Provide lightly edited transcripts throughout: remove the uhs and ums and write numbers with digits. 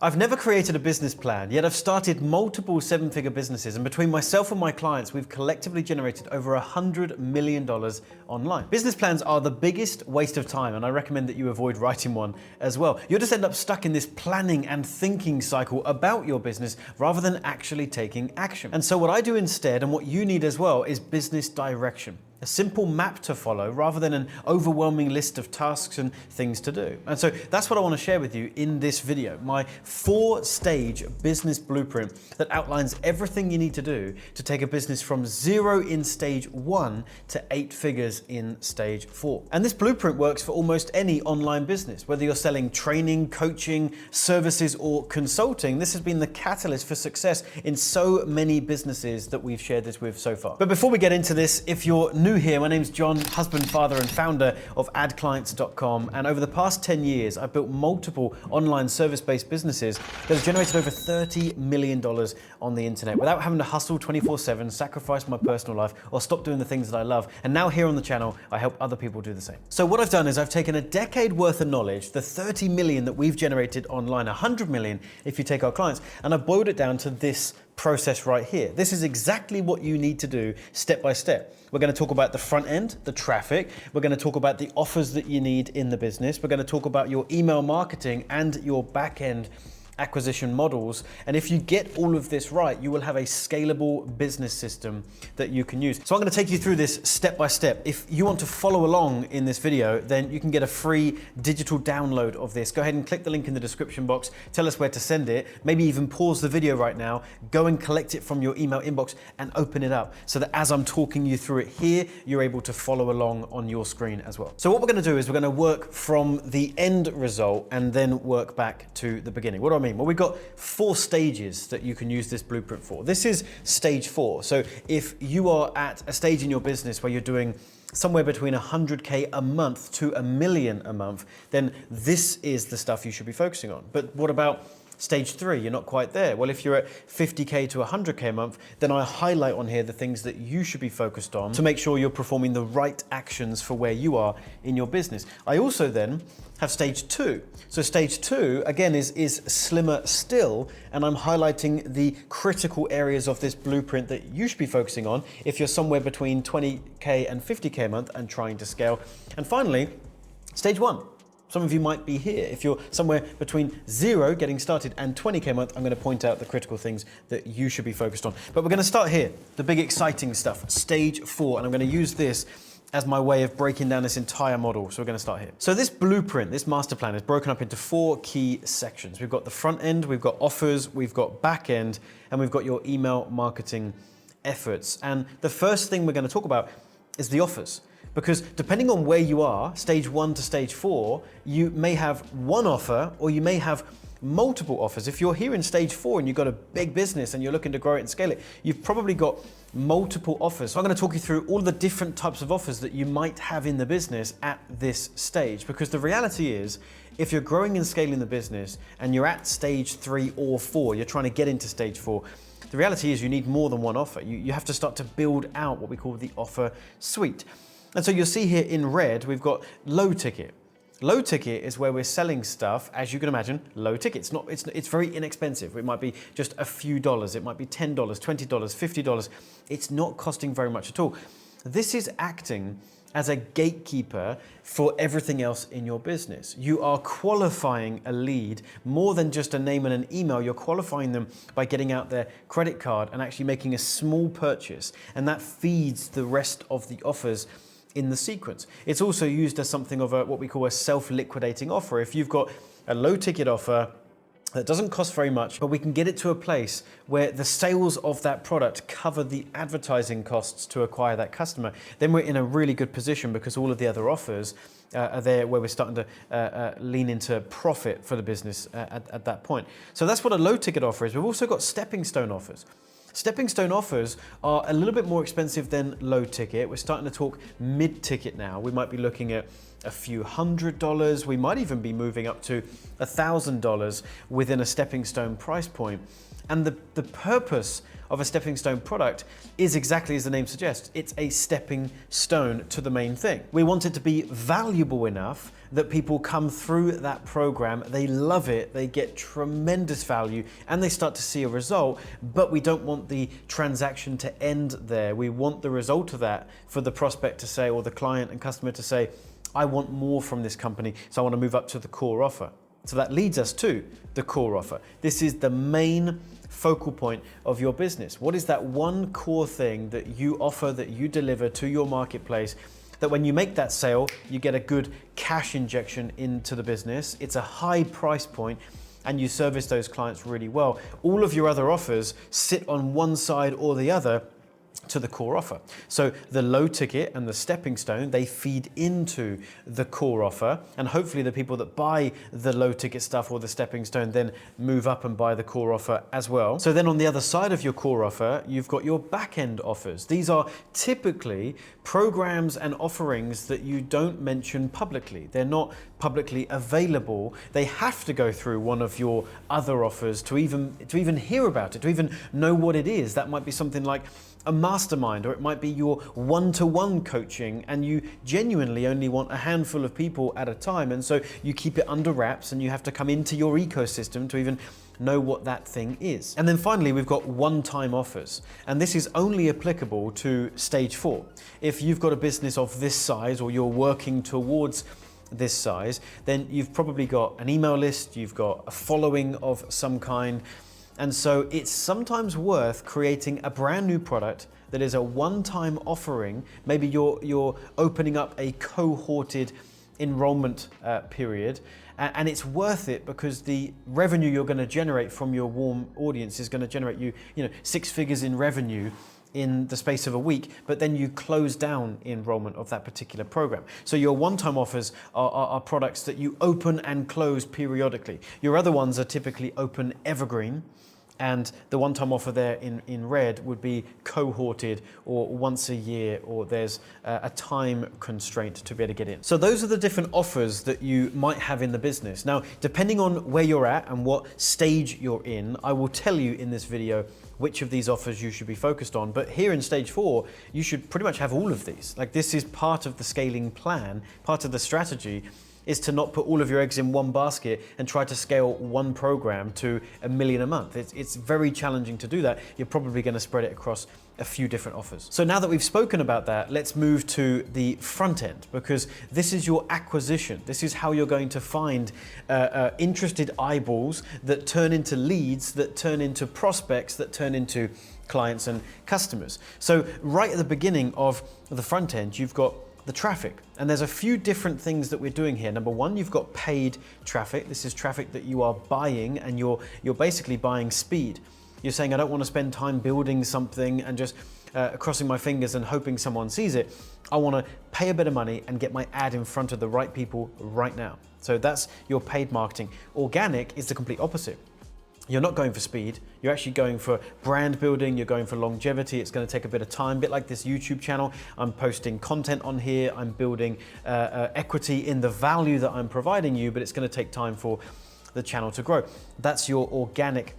I've never created a business plan, yet I've started multiple seven-figure businesses, and between myself and my clients, we've collectively generated over $100 million online. Business plans are the biggest waste of time, and I recommend that you avoid writing one as well. You'll just end up stuck in this planning and thinking cycle about your business rather than actually taking action. And so what I do instead, and what you need as well, is business direction. A simple map to follow rather than an overwhelming list of tasks and things to do. And so that's what I want to share with you in this video, my 4-stage business blueprint that outlines everything you need to do to take a business from 0 in stage 1 to 8 figures in stage 4. And this blueprint works for almost any online business, whether you're selling training, coaching, services, or consulting. This has been the catalyst for success in so many businesses that we've shared this with so far. But before we get into this, if you're new here, my name's John, husband, father, and founder of AdClients.com. And over the past 10 years, I've built multiple online service-based businesses that have generated over $30 million on the internet without having to hustle 24/7, sacrifice my personal life, or stop doing the things that I love. And now here on the channel, I help other people do the same. So what I've done is I've taken a decade worth of knowledge, the 30 million that we've generated online, 100 million if you take our clients, and I've boiled it down to this process right here. This is exactly what you need to do step by step. We're going to talk about the front end, the traffic. We're going to talk about the offers that you need in the business. We're going to talk about your email marketing and your back end acquisition models. And if you get all of this right, you will have a scalable business system that you can use. So I'm going to take you through this step by step. If you want to follow along in this video, then you can get a free digital download of this. Go ahead and click the link in the description box. Tell us where to send it. Maybe even pause the video right now, go and collect it from your email inbox and open it up so that as I'm talking you through it here, you're able to follow along on your screen as well. So what we're going to do is we're going to work from the end result and then work back to the beginning. What do I mean? Well, we've got 4 stages that you can use this blueprint for. This is stage 4. So if you are at a stage in your business where you're doing somewhere between 100K a month to $1 million a month, then this is the stuff you should be focusing on. But what about stage 3, you're not quite there. Well, if you're at 50K to 100K a month, then I highlight on here the things that you should be focused on to make sure you're performing the right actions for where you are in your business. I also then have stage 2. So stage 2, again, is slimmer still, and I'm highlighting the critical areas of this blueprint that you should be focusing on if you're somewhere between 20K and 50K a month and trying to scale. And finally, stage 1. Some of you might be here. If you're somewhere between 0, getting started, and 20K a month, I'm going to point out the critical things that you should be focused on. But we're going to start here, the big exciting stuff, stage 4, and I'm going to use this as my way of breaking down this entire model. So we're going to start here. So this blueprint, this master plan is broken up into 4 key sections. We've got the front end, we've got offers, we've got back end, and we've got your email marketing efforts. And the first thing we're going to talk about is the offers. Because depending on where you are, stage 1 to stage 4, you may have one offer or you may have multiple offers. If you're here in stage 4 and you've got a big business and you're looking to grow it and scale it, you've probably got multiple offers. So I'm going to talk you through all the different types of offers that you might have in the business at this stage. Because the reality is, if you're growing and scaling the business and you're at stage 3 or 4, you're trying to get into stage 4, the reality is you need more than one offer. You have to start to build out what we call the offer suite. And so you'll see here in red, we've got low ticket. Low ticket is where we're selling stuff, as you can imagine, low ticket. It's very inexpensive. It might be just a few dollars. It might be $10, $20, $50. It's not costing very much at all. This is acting as a gatekeeper for everything else in your business. You are qualifying a lead more than just a name and an email. You're qualifying them by getting out their credit card and actually making a small purchase. And that feeds the rest of the offers in the sequence. It's also used as something of what we call a self-liquidating offer. If you've got a low ticket offer that doesn't cost very much, but we can get it to a place where the sales of that product cover the advertising costs to acquire that customer, then we're in a really good position because all of the other offers are there where we're starting to lean into profit for the business at that point. So that's what a low ticket offer is. We've also got stepping stone offers. Stepping stone offers are a little bit more expensive than low ticket. We're starting to talk mid ticket now. We might be looking at a few $100. We might even be moving up to $1,000 within a stepping stone price point. And the purpose of a stepping stone product is exactly as the name suggests. It's a stepping stone to the main thing. We want it to be valuable enough that people come through that program, they love it, they get tremendous value, and they start to see a result, but we don't want the transaction to end there. We want the result of that for the prospect to say, or the client and customer to say, I want more from this company, so I want to move up to the core offer. So that leads us to the core offer. This is the main focal point of your business. What is that one core thing that you offer, that you deliver to your marketplace, that when you make that sale, you get a good cash injection into the business? It's a high price point and you service those clients really well. All of your other offers sit on one side or the other to the core offer. So the low ticket and the stepping stone, they feed into the core offer, and hopefully the people that buy the low ticket stuff or the stepping stone then move up and buy the core offer as well. So then on the other side of your core offer, you've got your back end offers. These are typically programs and offerings that you don't mention publicly. They're not publicly available. They have to go through one of your other offers to even hear about it, to even know what it is. That might be something like a mastermind, or it might be your one-to-one coaching, and you genuinely only want a handful of people at a time, and so you keep it under wraps and you have to come into your ecosystem to even know what that thing is. And then finally, we've got one-time offers, and this is only applicable to stage 4. If you've got a business of this size, or you're working towards this size, then you've probably got an email list, you've got a following of some kind. And so it's sometimes worth creating a brand new product that is a one-time offering. Maybe you're opening up a cohorted enrollment period, and it's worth it because the revenue you're going to generate from your warm audience is going to generate you 6 figures in revenue in the space of a week, but then you close down enrollment of that particular program. So your one-time offers are products that you open and close periodically. Your other ones are typically open evergreen, and the one-time offer there in red would be cohorted, or once a year, or there's a time constraint to be able to get in. So those are the different offers that you might have in the business. Now, depending on where you're at and what stage you're in, I will tell you in this video which of these offers you should be focused on. But here in stage 4, you should pretty much have all of these. Like, this is part of the scaling plan, part of the strategy is to not put all of your eggs in one basket and try to scale one program to $1 million a month. It's very challenging to do that. You're probably going to spread it across a few different offers. So now that we've spoken about that, let's move to the front end, because this is your acquisition. This is how you're going to find interested eyeballs that turn into leads, that turn into prospects, that turn into clients and customers. So right at the beginning of the front end, you've got the traffic. And there's a few different things that we're doing here. Number one, you've got paid traffic. This is traffic that you are buying, and you're basically buying speed. You're saying, I don't want to spend time building something and just crossing my fingers and hoping someone sees it. I want to pay a bit of money and get my ad in front of the right people right now. So that's your paid marketing. Organic is the complete opposite. You're not going for speed, you're actually going for brand building, you're going for longevity. It's going to take a bit of time, a bit like this YouTube channel. I'm posting content on here, I'm building equity in the value that I'm providing you, but it's going to take time for the channel to grow. That's your organic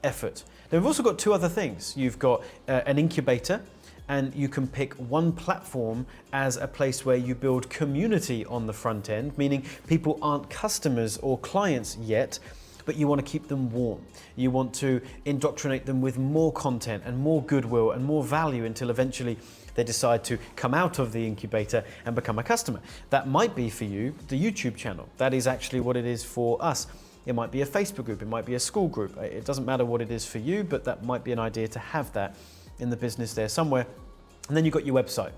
effort. Then we've also got two other things. You've got an incubator, and you can pick one platform as a place where you build community on the front end, meaning people aren't customers or clients yet, but you want to keep them warm. You want to indoctrinate them with more content and more goodwill and more value until eventually they decide to come out of the incubator and become a customer. That might be for you the YouTube channel. That is actually what it is for us. It might be a Facebook group, it might be a school group. It doesn't matter what it is for you, but that might be an idea to have that in the business there somewhere. And then you've got your website.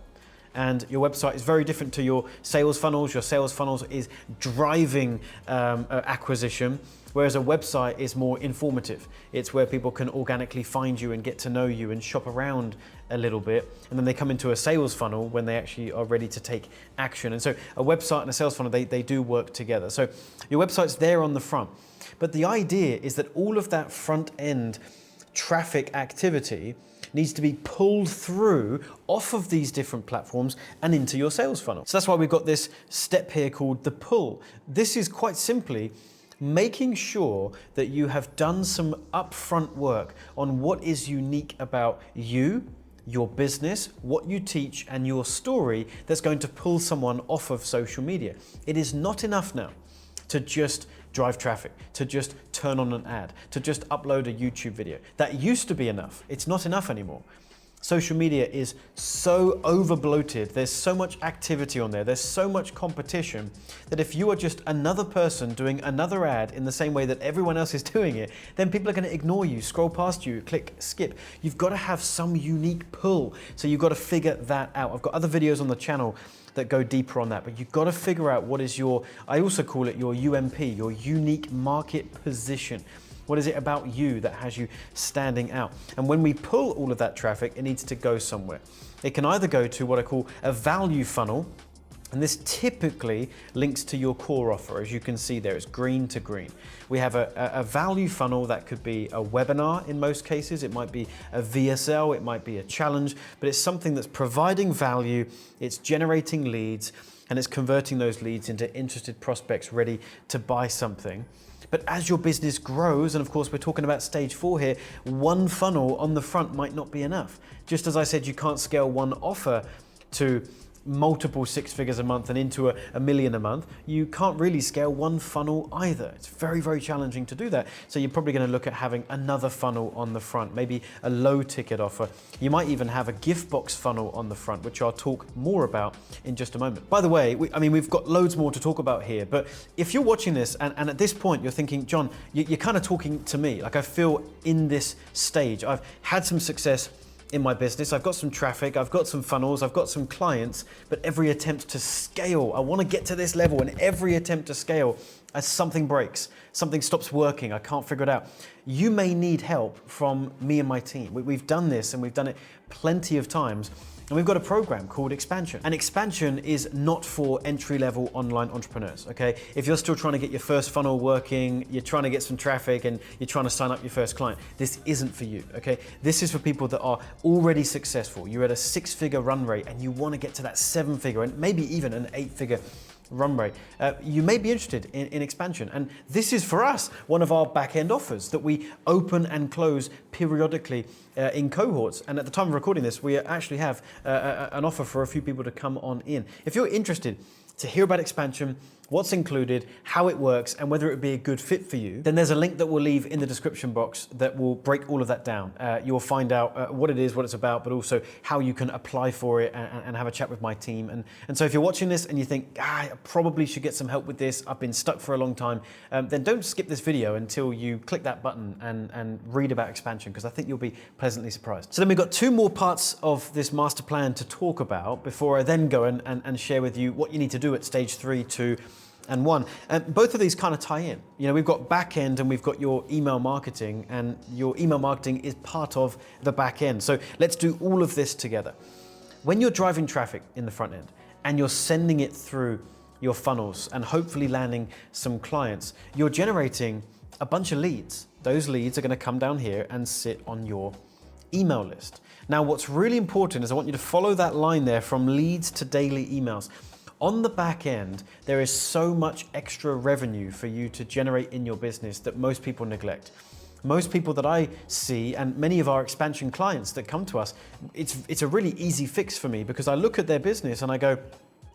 And your website is very different to your sales funnels. Your sales funnels is driving acquisition, whereas a website is more informative. It's where people can organically find you and get to know you and shop around a little bit. And then they come into a sales funnel when they actually are ready to take action. And so a website and a sales funnel, they do work together. So your website's there on the front. But the idea is that all of that front end traffic activity needs to be pulled through off of these different platforms and into your sales funnel. So that's why we've got this step here called the pull. This is quite simply making sure that you have done some upfront work on what is unique about you, your business, what you teach, and your story that's going to pull someone off of social media. It is not enough now to just drive traffic, to just turn on an ad, to just upload a YouTube video. That used to be enough. It's not enough anymore. Social media is so over bloated, there's so much activity on there, there's so much competition that if you are just another person doing another ad in the same way that everyone else is doing it, then people are going to ignore you, scroll past you, click skip. You've got to have some unique pull, so you've got to figure that out. I've got other videos on the channel that go deeper on that, but you've got to figure out what is your, I also call it your UMP, your unique market position. What is it about you that has you standing out? And when we pull all of that traffic, it needs to go somewhere. It can either go to what I call a value funnel, and this typically links to your core offer. As you can see there, it's green to green. We have a value funnel that could be a webinar in most cases. It might be a VSL, it might be a challenge, but it's something that's providing value, it's generating leads, and it's converting those leads into interested prospects ready to buy something. But as your business grows, and of course we're talking about stage 4 here, one funnel on the front might not be enough. Just as I said, you can't scale one offer to multiple 6 figures a month and into a million a month, you can't really scale one funnel either. It's very, very challenging to do that. So you're probably going to look at having another funnel on the front, maybe a low ticket offer. You might even have a gift box funnel on the front, which I'll talk more about in just a moment. By the way, we've got loads more to talk about here, but if you're watching this and at this point you're thinking, John, you're kind of talking to me, like I feel in this stage. I've had some success in my business, I've got some traffic, I've got some funnels, I've got some clients, but every attempt to scale, I want to get to this level, and every attempt to scale, as something breaks, something stops working, I can't figure it out. You may need help from me and my team. We've done this and we've done it plenty of times. And we've got a program called Expansion. And Expansion is not for entry-level online entrepreneurs, okay? If you're still trying to get your first funnel working, you're trying to get some traffic and you're trying to sign up your first client, this isn't for you, okay? This is for people that are already successful. You're at a 6-figure run rate and you want to get to that 7-figure and maybe even an 8-figure run rate. You may be interested in Expansion, and this is for us one of our back-end offers that we open and close periodically in cohorts. And at the time of recording this, we actually have an offer for a few people to come on in. If you're interested to hear about Expansion, what's included, how it works, and whether it would be a good fit for you, then there's a link that we'll leave in the description box that will break all of that down. You'll find out what it is, what it's about, but also how you can apply for it and have a chat with my team. And so if you're watching this and you think, I probably should get some help with this, I've been stuck for a long time, then don't skip this video until you click that button and read about Expansion, because I think you'll be pleasantly surprised. So then we've got 2 more parts of this master plan to talk about before I then go and share with you what you need to do at stage 3, 2, and 1. And both of these kind of tie in. You know, we've got back end and we've got your email marketing, and your email marketing is part of the back end. So let's do all of this together. When you're driving traffic in the front end and you're sending it through your funnels and hopefully landing some clients, you're generating a bunch of leads. Those leads are going to come down here and sit on your email list. Now, what's really important is I want you to follow that line there from leads to daily emails. On the back end, there is so much extra revenue for you to generate in your business that most people neglect. Most people that I see, and many of our expansion clients that come to us, it's a really easy fix for me, because I look at their business and I go,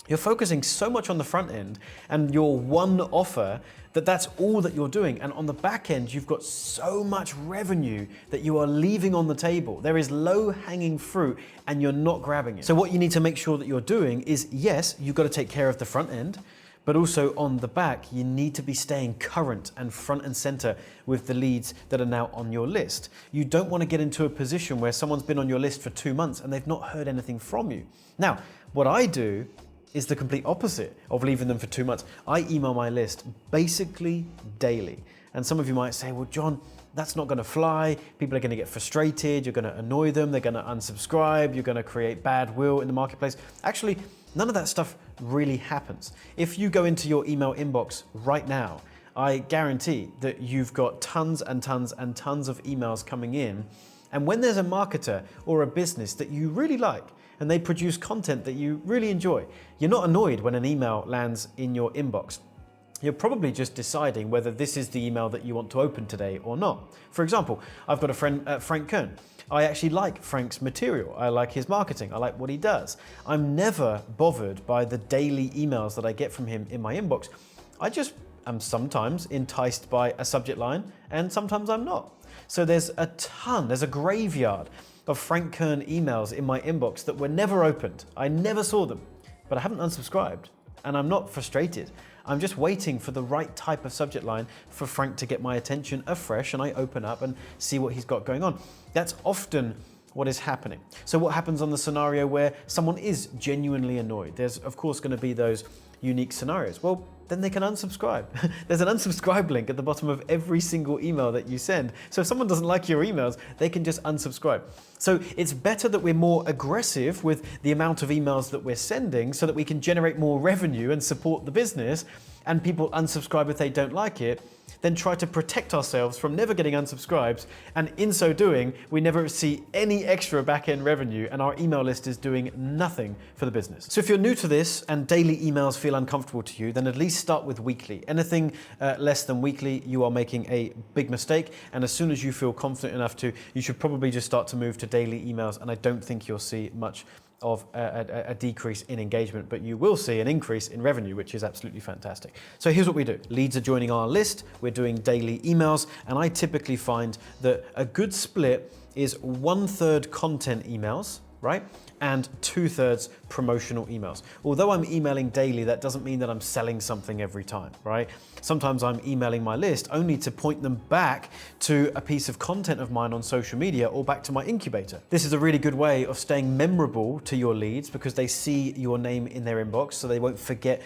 you're focusing so much on the front end and your one offer that's all that you're doing. And on the back end, you've got so much revenue that you are leaving on the table. There is low hanging fruit and you're not grabbing it. So what you need to make sure that you're doing is, yes, you've got to take care of the front end, but also on the back, you need to be staying current and front and center with the leads that are now on your list. You don't want to get into a position where someone's been on your list for 2 months and they've not heard anything from you. Now, what I do is the complete opposite of leaving them for 2 months. I email my list basically daily. And some of you might say, well, John, that's not gonna fly. People are gonna get frustrated. You're gonna annoy them. They're gonna unsubscribe. You're gonna create bad will in the marketplace. Actually, none of that stuff really happens. If you go into your email inbox right now, I guarantee that you've got tons and tons and tons of emails coming in. And when there's a marketer or a business that you really like, and they produce content that you really enjoy, you're not annoyed when an email lands in your inbox. you're probably just deciding whether this is the email that you want to open today or not. For example, I've got a friend, Frank Kern. I actually like Frank's material. I like his marketing. I like what he does. I'm never bothered by the daily emails that I get from him in my inbox. I just am sometimes enticed by a subject line and sometimes I'm not. So there's a graveyard of Frank Kern emails in my inbox that were never opened. I never saw them, but I haven't unsubscribed and I'm not frustrated. I'm just waiting for the right type of subject line for Frank to get my attention afresh, and I open up and see what he's got going on. That's often what is happening. So what happens on the scenario where someone is genuinely annoyed? There's of course going to be those unique scenarios. Well, then they can unsubscribe. There's an unsubscribe link at the bottom of every single email that you send. So if someone doesn't like your emails, they can just unsubscribe. So it's better that we're more aggressive with the amount of emails that we're sending so that we can generate more revenue and support the business, and people unsubscribe if they don't like it, then try to protect ourselves from never getting unsubscribes, and in so doing, we never see any extra back-end revenue and our email list is doing nothing for the business. So if you're new to this and daily emails feel uncomfortable to you, then at least start with weekly. Anything less than weekly, you are making a big mistake, and as soon as you feel confident enough to, you should probably just start to move to daily emails, and I don't think you'll see much of a decrease in engagement, but you will see an increase in revenue, which is absolutely fantastic. So here's what we do. Leads are joining our list, we're doing daily emails, and I typically find that a good split is 1/3 content emails, right? And 2/3 promotional emails. Although I'm emailing daily, that doesn't mean that I'm selling something every time, right? Sometimes I'm emailing my list only to point them back to a piece of content of mine on social media or back to my incubator. This is a really good way of staying memorable to your leads because they see your name in their inbox, so they won't forget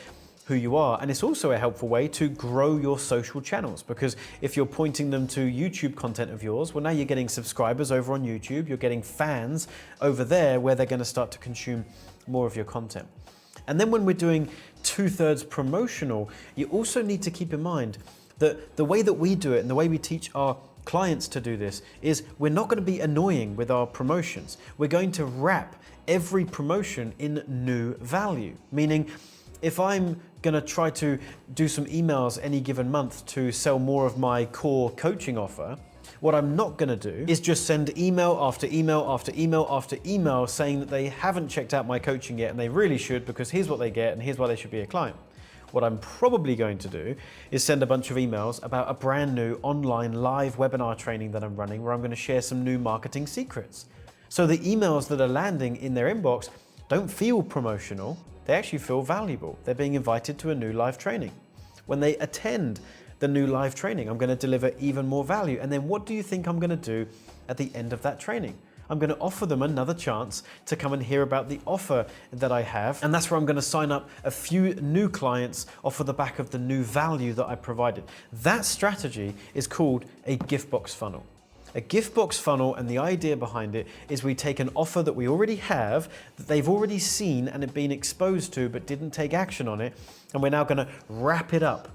who you are. And it's also a helpful way to grow your social channels, because if you're pointing them to YouTube content of yours, well, now you're getting subscribers over on YouTube, you're getting fans over there where they're going to start to consume more of your content. And then when we're doing 2/3 promotional, you also need to keep in mind that the way that we do it and the way we teach our clients to do this is we're not going to be annoying with our promotions. We're going to wrap every promotion in new value, meaning if I'm going to try to do some emails any given month to sell more of my core coaching offer, what I'm not going to do is just send email after email after email after email saying that they haven't checked out my coaching yet and they really should, because here's what they get and here's why they should be a client. What I'm probably going to do is send a bunch of emails about a brand new online live webinar training that I'm running, where I'm going to share some new marketing secrets. So the emails that are landing in their inbox don't feel promotional. They actually feel valuable. They're being invited to a new live training. When they attend the new live training, I'm going to deliver even more value. And then what do you think I'm going to do at the end of that training? I'm going to offer them another chance to come and hear about the offer that I have. And that's where I'm going to sign up a few new clients off of the back of the new value that I provided. That strategy is called a gift box funnel. A gift box funnel, and the idea behind it is we take an offer that we already have, that they've already seen and have been exposed to but didn't take action on it, and we're now going to wrap it up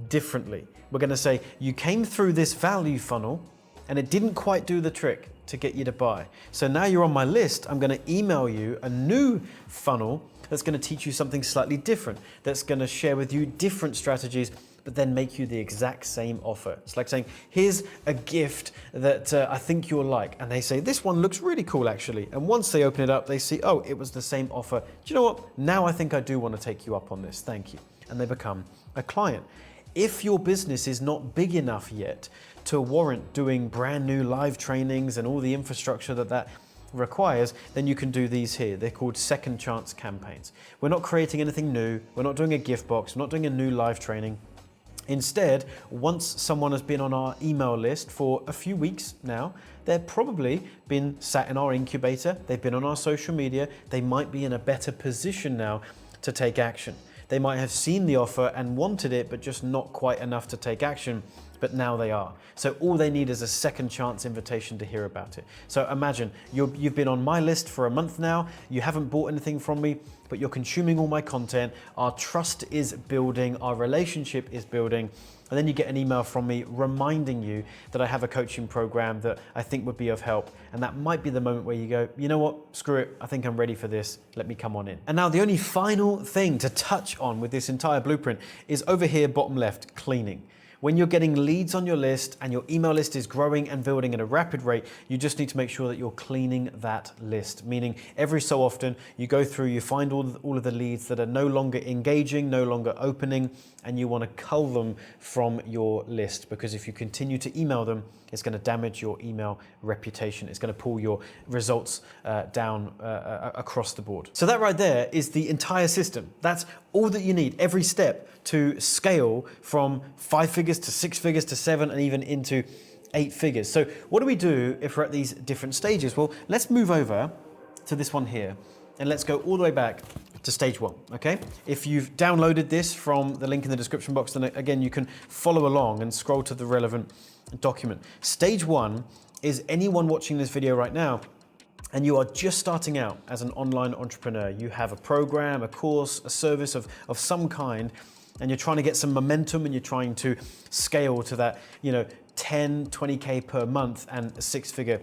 differently. We're going to say, you came through this value funnel and it didn't quite do the trick to get you to buy. So now you're on my list, I'm going to email you a new funnel that's going to teach you something slightly different, that's going to share with you different strategies, but then make you the exact same offer. It's like saying, here's a gift that I think you'll like. And they say, this one looks really cool actually. And once they open it up, they see, oh, it was the same offer. Do you know what? Now I think I do want to take you up on this. Thank you. And they become a client. If your business is not big enough yet to warrant doing brand new live trainings and all the infrastructure that requires, then you can do these here. They're called second chance campaigns. We're not creating anything new. We're not doing a gift box. We're not doing a new live training. Instead, once someone has been on our email list for a few weeks now, they've probably been sat in our incubator, they've been on our social media, they might be in a better position now to take action. They might have seen the offer and wanted it, but just not quite enough to take action. but now they are. So all they need is a second chance invitation to hear about it. So imagine you've been on my list for a month now, you haven't bought anything from me, but you're consuming all my content, our trust is building, our relationship is building, and then you get an email from me reminding you that I have a coaching program that I think would be of help. And that might be the moment where you go, you know what, screw it, I think I'm ready for this, let me come on in. And now the only final thing to touch on with this entire blueprint is over here, bottom left, cleaning. When you're getting leads on your list and your email list is growing and building at a rapid rate, you just need to make sure that you're cleaning that list. Meaning every so often you go through, you find all of the leads that are no longer engaging, no longer opening, and you want to cull them from your list, because if you continue to email them, it's going to damage your email reputation. It's going to pull your results down across the board. So that right there is the entire system. That's all that you need, every step to scale from 5 figures to 6 figures to 7 and even into 8 figures. So what do we do if we're at these different stages? Well, let's move over to this one here and let's go all the way back to stage 1, okay? If you've downloaded this from the link in the description box, then again, you can follow along and scroll to the relevant document. Stage 1 is anyone watching this video right now and you are just starting out as an online entrepreneur. You have a program, a course, a service of some kind, and you're trying to get some momentum and you're trying to scale to that, 10, 20K per month and a 6-figure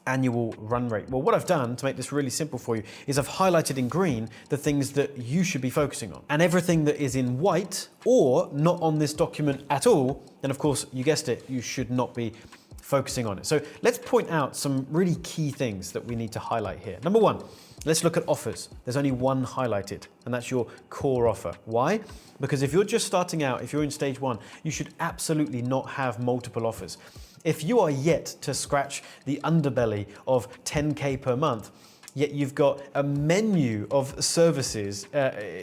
annual run rate. Well, what I've done to make this really simple for you is I've highlighted in green the things that you should be focusing on. And everything that is in white or not on this document at all, then of course, you guessed it, you should not be focusing on it. So let's point out some really key things that we need to highlight here. Number 1, let's look at offers. There's only one highlighted, and that's your core offer. Why? Because if you're just starting out, if you're in stage 1, you should absolutely not have multiple offers. If you are yet to scratch the underbelly of 10K per month, yet you've got a menu of services,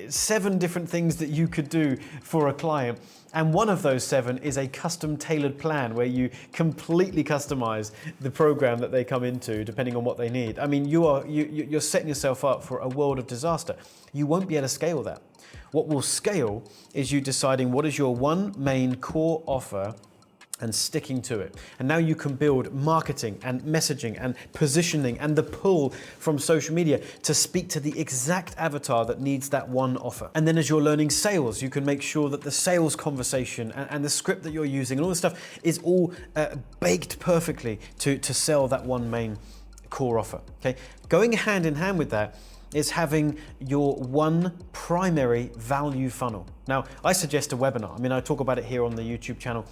7 different things that you could do for a client, and one of those 7 is a custom tailored plan where you completely customize the program that they come into depending on what they need. I mean, you're setting yourself up for a world of disaster. You won't be able to scale that. What will scale is you deciding what is your one main core offer and sticking to it. And now you can build marketing and messaging and positioning and the pull from social media to speak to the exact avatar that needs that one offer. And then as you're learning sales, you can make sure that the sales conversation and the script that you're using and all this stuff is all baked perfectly to sell that one main core offer, okay? Going hand in hand with that is having your one primary value funnel. Now, I suggest a webinar. I mean, I talk about it here on the YouTube channel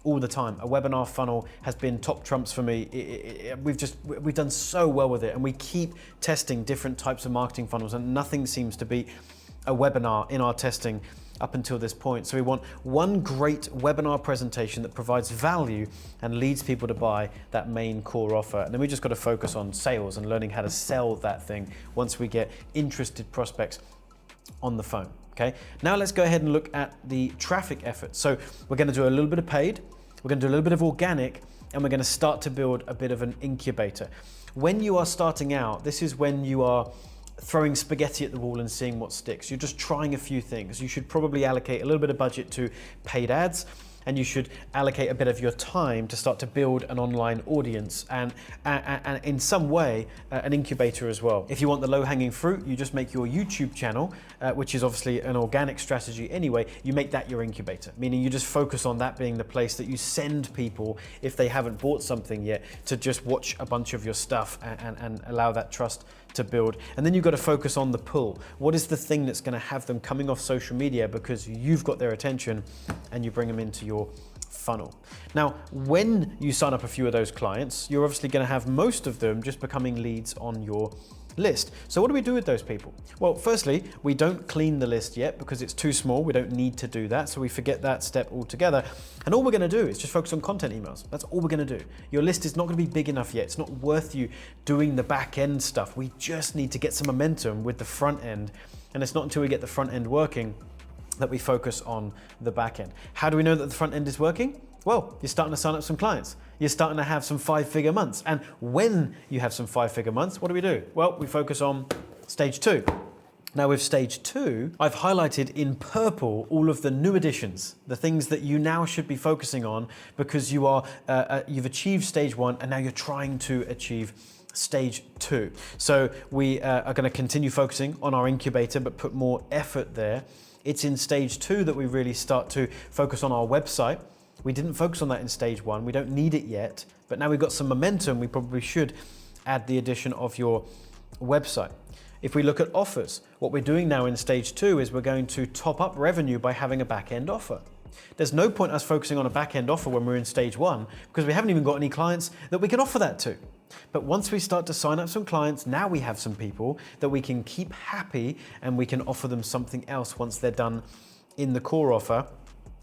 all the time. A webinar funnel has been top trumps for me. We've done so well with it, and we keep testing different types of marketing funnels, and nothing seems to beat a webinar in our testing up until this point. So we want one great webinar presentation that provides value and leads people to buy that main core offer. And then we just got to focus on sales and learning how to sell that thing once we get interested prospects on the phone. Okay, now let's go ahead and look at the traffic effort. So we're going to do a little bit of paid, we're going to do a little bit of organic, and we're going to start to build a bit of an incubator. When you are starting out, this is when you are throwing spaghetti at the wall and seeing what sticks. You're just trying a few things. You should probably allocate a little bit of budget to paid ads, and you should allocate a bit of your time to start to build an online audience and in some way an incubator as well. If you want the low-hanging fruit, you just make your YouTube channel, which is obviously an organic strategy anyway, you make that your incubator, meaning you just focus on that being the place that you send people, if they haven't bought something yet, to just watch a bunch of your stuff and allow that trust to build. And then you've got to focus on the pull. What is the thing that's going to have them coming off social media because you've got their attention and you bring them into your funnel? Now, when you sign up a few of those clients, you're obviously going to have most of them just becoming leads on your list. So what do we do with those people? Well, firstly, we don't clean the list yet because it's too small. We don't need to do that. So we forget that step altogether. And all we're going to do is just focus on content emails. That's all we're going to do. Your list is not going to be big enough yet. It's not worth you doing the back end stuff. We just need to get some momentum with the front end. And it's not until we get the front end working that we focus on the back end. How do we know that the front end is working? Well, you're starting to sign up some clients. You're starting to have some 5-figure months. And when you have some 5-figure months, what do? Well, we focus on stage 2. Now with stage 2, I've highlighted in purple all of the new additions, the things that you now should be focusing on because you've achieved stage 1 and now you're trying to achieve stage 2. So we are going to continue focusing on our incubator but put more effort there. It's in stage 2 that we really start to focus on our website. We didn't focus on that in stage 1. We don't need it yet, but now we've got some momentum, we probably should add the addition of your website. If we look at offers, what we're doing now in stage 2 is we're going to top up revenue by having a back-end offer. There's no point us focusing on a back-end offer when we're in stage 1 because we haven't even got any clients that we can offer that to. But once we start to sign up some clients, now we have some people that we can keep happy and we can offer them something else once they're done in the core offer.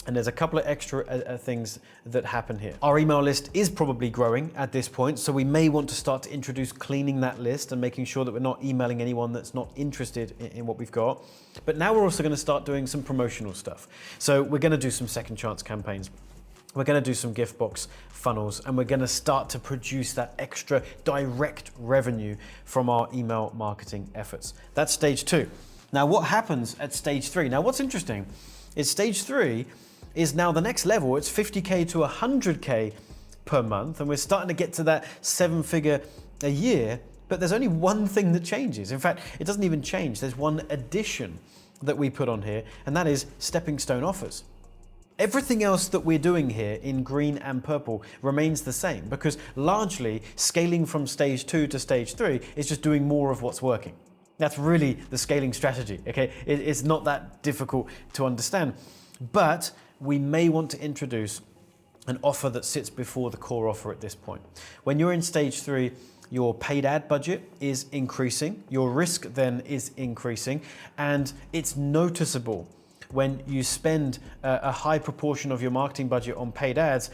And there's a couple of extra things that happen here. Our email list is probably growing at this point, so we may want to start to introduce cleaning that list and making sure that we're not emailing anyone that's not interested in what we've got. But now we're also going to start doing some promotional stuff. So we're going to do some second chance campaigns. We're going to do some gift box funnels, and we're going to start to produce that extra direct revenue from our email marketing efforts. That's stage 2. Now what happens at stage 3? Now what's interesting is stage 3 is now the next level. It's 50K to 100K per month, and we're starting to get to that 7-figure a year, but there's only one thing that changes. In fact, it doesn't even change. There's one addition that we put on here, and that is stepping stone offers. Everything else that we're doing here in green and purple remains the same because largely scaling from stage 2 to stage 3 is just doing more of what's working. That's really the scaling strategy, okay? It's not that difficult to understand, but we may want to introduce an offer that sits before the core offer at this point. When you're in stage 3, your paid ad budget is increasing, your risk then is increasing, and it's noticeable when you spend a high proportion of your marketing budget on paid ads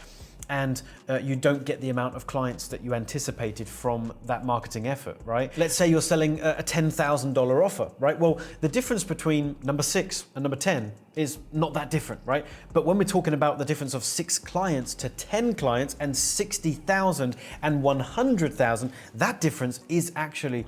and you don't get the amount of clients that you anticipated from that marketing effort, right? Let's say you're selling a $10,000 offer, right? Well, the difference between number 6 and number 10 is not that different, right? But when we're talking about the difference of 6 clients to 10 clients and 60,000 and 100,000, that difference is actually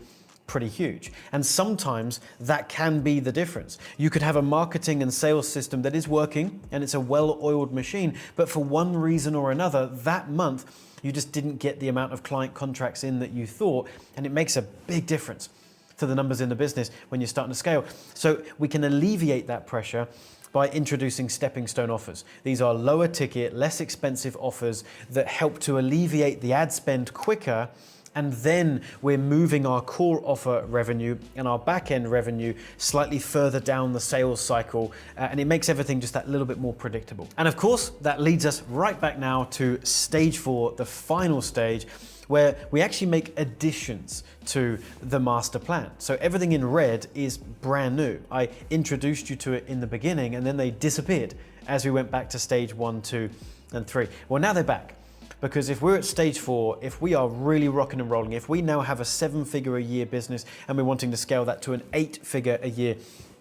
pretty huge. And sometimes that can be the difference. You could have a marketing and sales system that is working and it's a well-oiled machine, but for one reason or another, that month, you just didn't get the amount of client contracts in that you thought, and it makes a big difference to the numbers in the business when you're starting to scale. So we can alleviate that pressure by introducing stepping stone offers. These are lower ticket, less expensive offers that help to alleviate the ad spend quicker, and then we're moving our core offer revenue and our back-end revenue slightly further down the sales cycle, and it makes everything just that little bit more predictable. And of course, that leads us right back now to stage 4, the final stage, where we actually make additions to the master plan. So everything in red is brand new. I introduced you to it in the beginning, and then they disappeared as we went back to stage 1, 2, and 3. Well, now they're back. Because if we're at stage 4, if we are really rocking and rolling, if we now have a 7-figure a year business and we're wanting to scale that to an 8-figure a year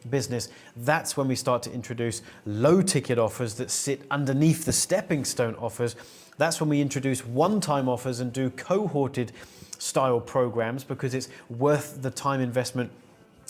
business, that's when we start to introduce low ticket offers that sit underneath the stepping stone offers. That's when we introduce one-time offers and do cohorted style programs because it's worth the time investment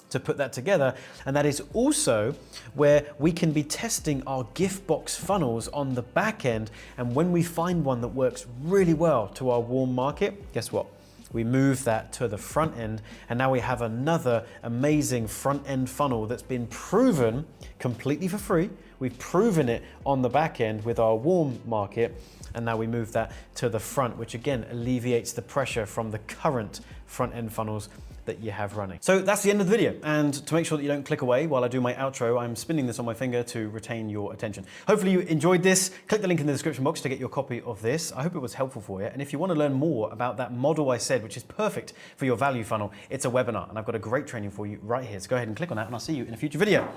to put that together. And that is also where we can be testing our gift box funnels on the back end. And when we find one that works really well to our warm market, guess what? We move that to the front end, and now we have another amazing front end funnel that's been proven completely for free. We've proven it on the back end with our warm market, and now we move that to the front, which again alleviates the pressure from the current front end funnels that you have running. So that's the end of the video. And to make sure that you don't click away while I do my outro, I'm spinning this on my finger to retain your attention. Hopefully you enjoyed this. Click the link in the description box to get your copy of this. I hope it was helpful for you. And if you want to learn more about that model I said, which is perfect for your value funnel, it's a webinar, and I've got a great training for you right here. So go ahead and click on that, and I'll see you in a future video.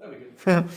That'd be good.